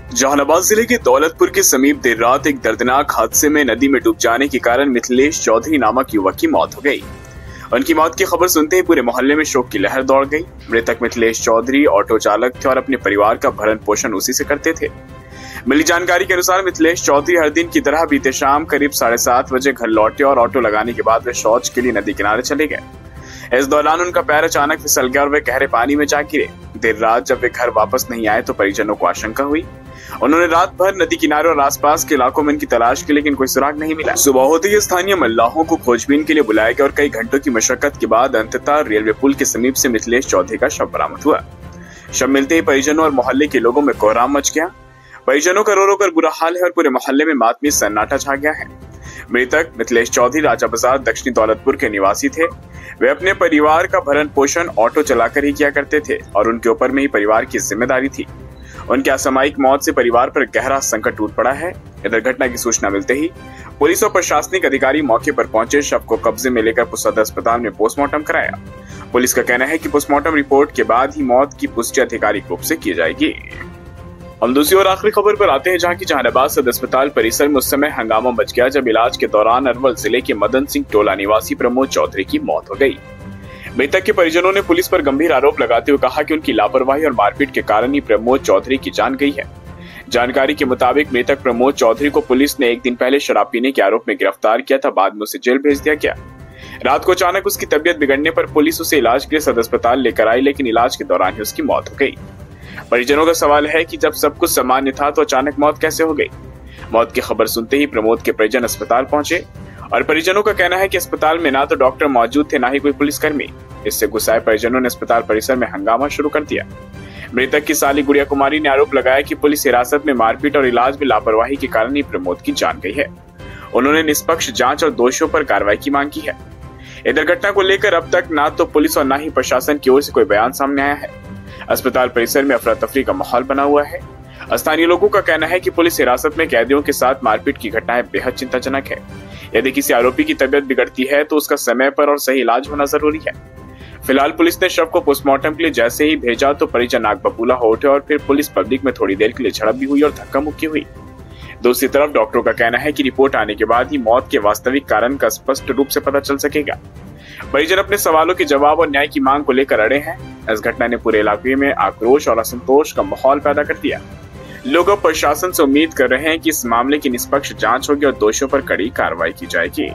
जहानाबाद जिले के दौलतपुर के समीप देर रात एक दर्दनाक हादसे में नदी में डूब जाने के कारण मिथिलेश चौधरी नामक युवक की मौत हो गई। उनकी मौत की खबर सुनते ही पूरे मोहल्ले में शोक की लहर दौड़ गई। मृतक मिथिलेश चौधरी ऑटो चालक थे और अपने परिवार का भरण पोषण उसी से करते थे। मिली जानकारी के अनुसार मिथिलेश चौधरी हर दिन की तरह बीते शाम करीब 7:30 बजे घर लौटे और ऑटो लगाने के बाद वे शौच के लिए नदी किनारे चले गए। इस दौरान उनका पैर अचानक फिसल गया और वे गहरे पानी में जा गिरे। देर रात जब वे घर वापस नहीं आए तो परिजनों को आशंका हुई। उन्होंने रात भर नदी किनारे और आसपास के इलाकों में इनकी तलाश की, लेकिन कोई सुराग नहीं मिला। सुबह होते ही स्थानीय मल्लाहों को खोजबीन के लिए बुलाया गया और कई घंटों की मशक्कत के बाद अंततः रेलवे पुल के समीप से मिथिलेश चौधरी का शव बरामद हुआ। शव मिलते ही परिजनों और मोहल्ले के लोगों में कोहराम मच गया। परिजनों का रो रो कर बुरा हाल है और पूरे मोहल्ले में मातमी सन्नाटा छा गया है। मृतक मिथिलेश चौधरी राजा बाजार दक्षिणी दौलतपुर के निवासी थे। वे अपने परिवार का भरण पोषण ऑटो चलाकर ही किया करते थे और उनके ऊपर में ही परिवार की जिम्मेदारी थी। उनकी असामयिक मौत से परिवार पर गहरा संकट टूट पड़ा है। इधर घटना की सूचना मिलते ही पुलिस और प्रशासनिक अधिकारी मौके पर पहुंचे, शव को कब्जे में लेकर सदर अस्पताल में पोस्टमार्टम कराया। पुलिस का कहना है कि पोस्टमार्टम रिपोर्ट के बाद ही मौत की पुष्टि आधिकारिक रूप से की जाएगी। हम दूसरी और आखिरी खबर पर आते हैं, जहां की जहानाबाद सदर अस्पताल परिसर में उस समय हंगामा मच गया जब इलाज के दौरान अरवल जिले के मदन सिंह टोला निवासी प्रमोद चौधरी की मौत हो गई। मृतक के परिजनों ने पुलिस पर गंभीर आरोप लगाते हुए कहा कि उनकी लापरवाही और मारपीट के कारण ही प्रमोद चौधरी की जान गई है। जानकारी के मुताबिक मृतक प्रमोद चौधरी को पुलिस ने एक दिन पहले शराब पीने के आरोप में गिरफ्तार किया था। बाद में उसे जेल भेज दिया गया। रात को अचानक उसकी तबीयत बिगड़ने पर पुलिस उसे इलाज के लिए सदर अस्पताल लेकर आई, लेकिन इलाज के दौरान ही उसकी मौत हो गई। परिजनों का सवाल है कि जब सब कुछ सामान्य था तो अचानक मौत कैसे हो गई। मौत की खबर सुनते ही प्रमोद के परिजन अस्पताल पहुंचे और परिजनों का कहना है कि अस्पताल में ना तो डॉक्टर मौजूद थे, ना ही कोई पुलिसकर्मी। इससे गुस्साए परिजनों ने अस्पताल परिसर में हंगामा शुरू कर दिया। मृतक की साली गुड़िया कुमारी ने आरोप लगाया कि पुलिस हिरासत में मारपीट और इलाज में लापरवाही के कारण ही प्रमोद की जान गई है। उन्होंने निष्पक्ष जांच और दोषियों पर कार्रवाई की मांग की है। इधर घटना को लेकर अब तक ना तो पुलिस और ना ही प्रशासन की ओर से कोई बयान सामने आया है। अस्पताल परिसर में अफरा तफरी का माहौल बना हुआ है। स्थानीय लोगों का कहना है कि पुलिस हिरासत में कैदियों के साथ मारपीट की घटनाएं बेहद चिंताजनक है। यदि किसी आरोपी की तबीयत बिगड़ती है तो उसका समय पर और सही इलाज होना जरूरी है। फिलहाल पुलिस ने शव को पोस्टमार्टम के लिए जैसे ही भेजा तो परिजन आग बबूला हो उठे और फिर पुलिस पब्लिक में थोड़ी देर के लिए झड़प भी हुई और धक्का मुक्की हुई। दूसरी तरफ डॉक्टरों का कहना है कि रिपोर्ट आने के बाद ही मौत के वास्तविक कारण का स्पष्ट रूप से पता चल सकेगा। परिजन अपने सवालों के जवाब और न्याय की मांग को लेकर अड़े हैं। इस घटना ने पूरे इलाके में आक्रोश और असंतोष का माहौल पैदा कर दिया। लोग अब प्रशासन से उम्मीद कर रहे हैं कि इस मामले की निष्पक्ष जांच होगी और दोषियों पर कड़ी कार्रवाई की जाएगी।